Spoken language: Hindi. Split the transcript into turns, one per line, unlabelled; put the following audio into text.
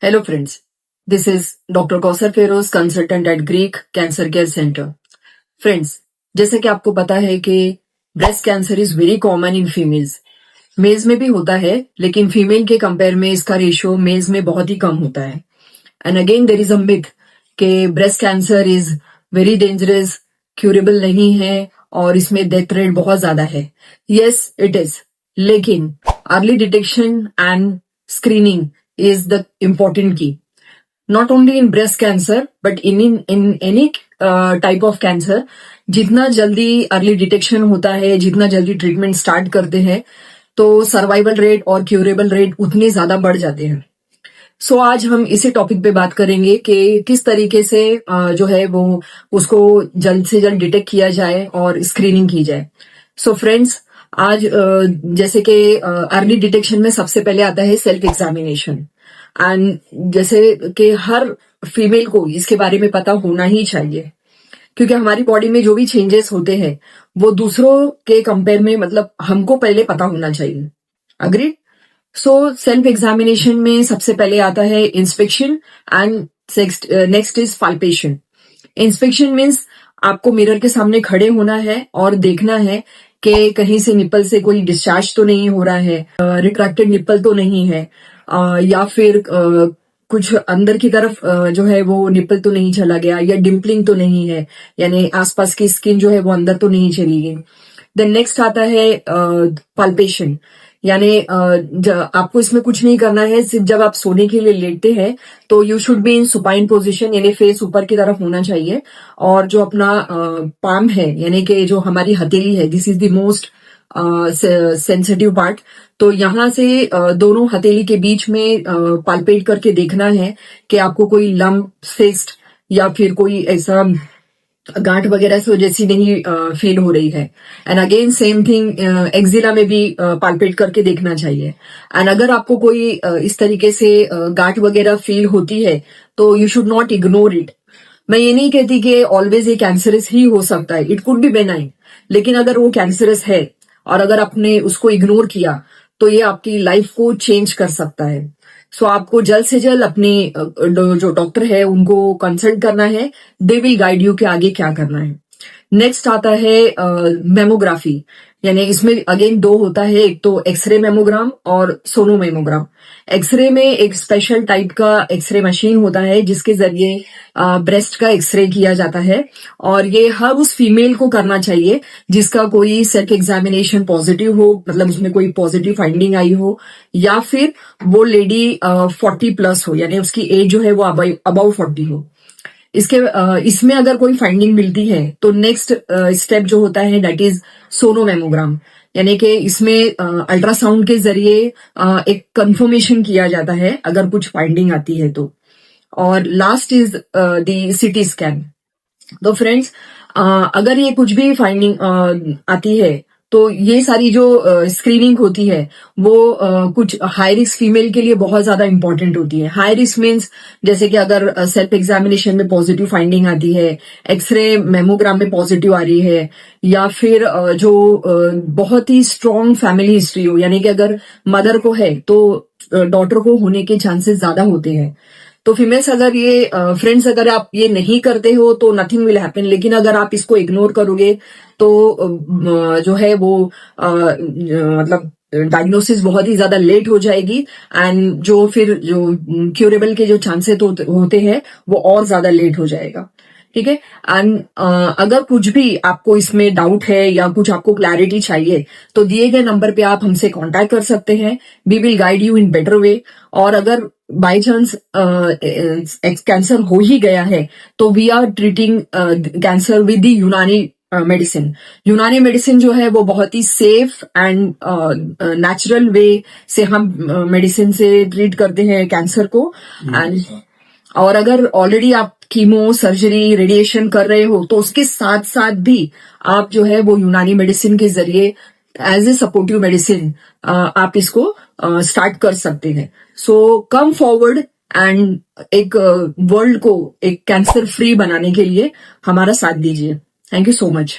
Hello friends, this is Dr. Kausar Feroz, consultant at Greek Cancer Care Center. Friends, जैसे कि आपको पता है कि breast cancer is very common in females. Males में भी होता है, लेकिन फीमेल के कंपेयर में इसका रेशियो मेल्स में बहुत ही कम होता है. And again there is a myth कि breast cancer is very dangerous, curable नहीं है और इसमें डेथ रेट बहुत ज्यादा है. यस इट इज, लेकिन early detection and screening is the important key. Not only in breast cancer, but in any type of cancer, जितना जल्दी अर्ली डिटेक्शन होता है, जितना जल्दी ट्रीटमेंट स्टार्ट करते हैं, तो सर्वाइवल रेट और क्यूरेबल रेट उतने ज्यादा बढ़ जाते हैं. सो आज हम इसी टॉपिक पे बात करेंगे कि किस तरीके से जो है वो उसको जल्द से जल्द डिटेक्ट किया जाए और स्क्रीनिंग की जाए. सो फ्रेंड्स, आज जैसे कि अर्ली डिटेक्शन में सबसे पहले आता है सेल्फ एग्जामिनेशन. एंड जैसे कि हर फीमेल को इसके बारे में पता होना ही चाहिए, क्योंकि हमारी बॉडी में जो भी चेंजेस होते हैं वो दूसरों के कंपेयर में मतलब हमको पहले पता होना चाहिए. अग्री? सो सेल्फ एग्जामिनेशन में सबसे पहले आता है inspection and next is palpation. Inspection means आपको मिरर के सामने खड़े होना है और देखना है कि कहीं से निप्पल से कोई डिस्चार्ज तो नहीं हो रहा है, रिट्रैक्टेड निप्पल तो नहीं है, या फिर कुछ अंदर की तरफ जो है वो निप्पल तो नहीं चला गया, या डिम्पलिंग तो नहीं है, यानी आसपास की स्किन जो है वो अंदर तो नहीं चली गई. देन नेक्स्ट आता है पाल्पेशन, यानी आपको इसमें कुछ नहीं करना है. सिर्फ जब आप सोने के लिए लेटते हैं तो you should be in supine position, यानी फेस ऊपर की तरफ होना चाहिए. और जो अपना पाम है, यानी कि जो हमारी हथेली है, this is the most sensitive part. तो यहां से दोनों हथेली के बीच में पाल्पेट करके देखना है कि आपको कोई लम्प, सिस्ट या फिर कोई ऐसा गांठ वगैरह से जैसी नहीं फील हो रही है. And again same thing axilla में भी पाल्पेट करके देखना चाहिए. एंड अगर आपको कोई इस तरीके से गांठ वगैरह फील होती है तो you should not ignore it. मैं ये नहीं कहती कि ऑलवेज ये कैंसरस ही हो सकता है, इट कुड बी बेनाइन, लेकिन अगर वो कैंसरस है और अगर आपने उसको इग्नोर किया तो ये आपकी लाइफ को चेंज कर सकता है. सो आपको जल्द से जल्द अपने जो डॉक्टर है उनको कंसल्ट करना है. दे विल गाइड यू कि आगे क्या करना है. नेक्स्ट आता है मेमोग्राफी, यानी इसमें अगेन दो होता है, एक तो एक्सरे मेमोग्राम और सोनो मेमोग्राम. एक्सरे में एक स्पेशल टाइप का एक्सरे मशीन होता है जिसके जरिए ब्रेस्ट का एक्सरे किया जाता है, और ये हर उस फीमेल को करना चाहिए जिसका कोई सेल्फ एग्जामिनेशन पॉजिटिव हो, मतलब उसमें कोई पॉजिटिव फाइंडिंग आई हो, या फिर वो लेडी 40 प्लस हो, यानी उसकी एज जो है वो अबाउ 40 हो. इसमें अगर कोई फाइंडिंग मिलती है तो नेक्स्ट स्टेप जो होता है दैट इज सोनो मेमोग्राम, यानी कि इसमें अल्ट्रासाउंड के जरिए एक कंफर्मेशन किया जाता है अगर कुछ फाइंडिंग आती है तो. और last is the CT scan. तो फ्रेंड्स, अगर ये कुछ भी फाइंडिंग आती है तो ये सारी जो स्क्रीनिंग होती है वो कुछ हाई रिस्क फीमेल के लिए बहुत ज्यादा इंपॉर्टेंट होती है. हाई रिस्क मीन्स जैसे कि अगर सेल्फ एग्जामिनेशन में पॉजिटिव फाइंडिंग आती है, एक्सरे मेमोग्राम में पॉजिटिव आ रही है, या फिर जो बहुत ही स्ट्रॉन्ग फैमिली हिस्ट्री हो, यानी कि अगर मदर को है तो डॉटर को होने के चांसेस ज्यादा होते हैं. तो फीमेल्स अगर ये फ्रेंड्स अगर आप ये नहीं करते हो तो नथिंग विल हैपन, लेकिन अगर आप इसको इग्नोर करोगे तो जो है वो मतलब डायग्नोसिस बहुत ही ज्यादा लेट हो जाएगी, एंड जो फिर जो क्यूरेबल के जो चांसेस होते हैं वो और ज्यादा लेट हो जाएगा. ठीक है. एंड अगर कुछ भी आपको इसमें डाउट है या कुछ आपको क्लैरिटी चाहिए तो दिए गए नंबर पे आप हमसे कांटेक्ट कर सकते हैं. We will guide you in better way. और अगर बाय चांस कैंसर हो ही गया है तो we are treating cancer with the Unani medicine. Unani medicine जो है वो बहुत ही सेफ एंड नेचुरल वे से हम मेडिसिन से ट्रीट करते हैं कैंसर को. एंड और अगर ऑलरेडी आप कीमो, सर्जरी, रेडिएशन कर रहे हो तो उसके साथ साथ भी आप जो है वो यूनानी मेडिसिन के जरिए एज ए सपोर्टिव मेडिसिन आप इसको स्टार्ट कर सकते हैं. सो कम फॉरवर्ड एंड एक वर्ल्ड को एक कैंसर फ्री बनाने के लिए हमारा साथ दीजिए. Thank you so much.